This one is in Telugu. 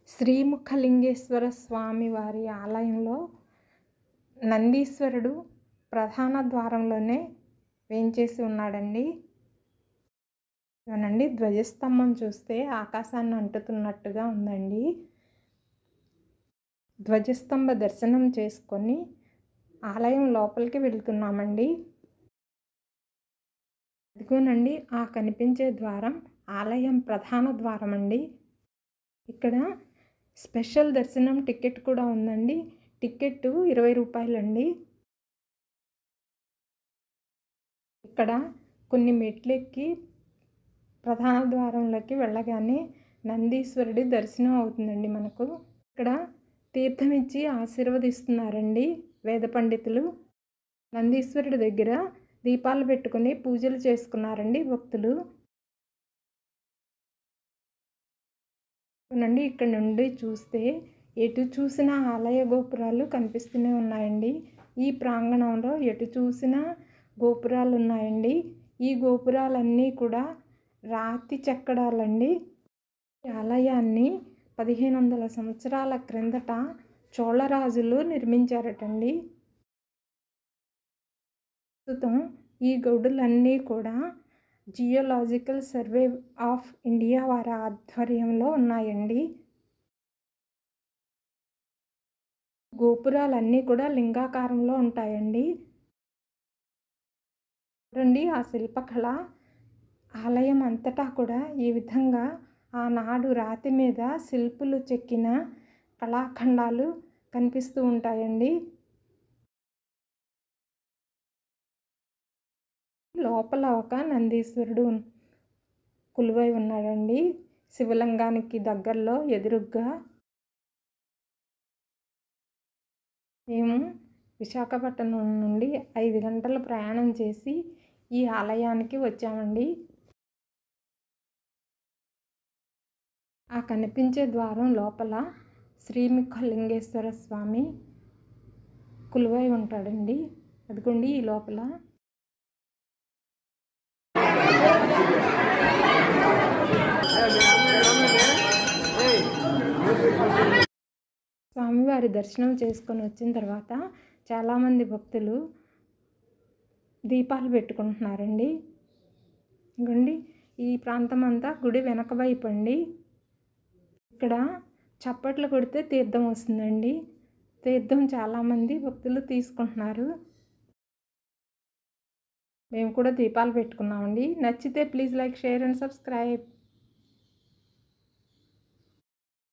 శ్రీముఖలింగేశ్వర స్వామి వారి ఆలయంలో నందీశ్వరుడు ప్రధాన ద్వారంలోనే వేంచేసి ఉన్నాడండి. ఇవనండి ధ్వజస్తంభం చూస్తే ఆకాశాన్ని అంటుతున్నట్టుగా ఉందండి. ధ్వజస్తంభ దర్శనం చేసుకొని ఆలయం లోపలికి వెళ్తున్నామండి. ఇదిగోనండి ఆ కనిపించే ద్వారం ఆలయం ప్రధాన ద్వారం అండి. ఇక్కడ స్పెషల్ దర్శనం టికెట్ కూడా ఉందండి. టికెట్ 20 రూపాయలండి. ఇక్కడ కొన్ని మెట్లెక్కి ప్రధాన ద్వారంలోకి వెళ్ళగానే నందీశ్వరుడి దర్శనం అవుతుందండి మనకు. ఇక్కడ తీర్థం ఇచ్చి ఆశీర్వదిస్తున్నారండి వేద పండితులు. నందీశ్వరుడి దగ్గర దీపాలు పెట్టుకుని పూజలు చేసుకున్నారండి భక్తులు. నండి ఇక్కడ నుండి చూస్తే ఎటు చూసిన ఆలయ గోపురాలు కనిపిస్తూనే ఉన్నాయండి. ఈ ప్రాంగణంలో ఎటు చూసినా గోపురాలు ఉన్నాయండి. ఈ గోపురాలన్నీ కూడా రాతి చెక్కడాలండి. ఈ ఆలయాన్ని 1500 సంవత్సరాల క్రిందట చోళరాజులు నిర్మించారటండి. ప్రస్తుతం ఈ గౌడులన్నీ కూడా జియోలాజికల్ సర్వే ఆఫ్ ఇండియా వారి ఆధ్వర్యంలో ఉన్నాయండి. గోపురాలన్నీ కూడా లింగాకారంలో ఉంటాయండి. చూడండి ఆ శిల్పకళ. ఆలయం అంతటా కూడా ఈ విధంగా ఆనాడు రాతి మీద శిల్పులు చెక్కిన కళాఖండాలు కనిపిస్తూ ఉంటాయండి. లోపల ఒక నందీశ్వరుడు కొలువై ఉన్నాడండి. శివలింగానికి దగ్గరలో ఎదురుగ్గా. మేము విశాఖపట్నం నుండి 5 గంటల ప్రయాణం చేసి ఈ ఆలయానికి వచ్చామండి. ఆ కనిపించే ద్వారం లోపల శ్రీముఖలింగేశ్వర స్వామి కొలువై ఉంటాడండి. అదిగోండి ఈ లోపల స్వామివారి దర్శనం చేసుకొని వచ్చిన తర్వాత చాలామంది భక్తులు దీపాలు పెట్టుకుంటున్నారండి. ఇదిగోండి ఈ ప్రాంతం అంతా గుడి వెనక వైపు అండి. ఇక్కడ చప్పట్లు కొడితే తీర్థం వస్తుందండి. తీర్థం చాలామంది భక్తులు తీసుకుంటున్నారు. మేము కూడా దీపాలు పెట్టుకున్నామండి. నచ్చితే please like, share and subscribe.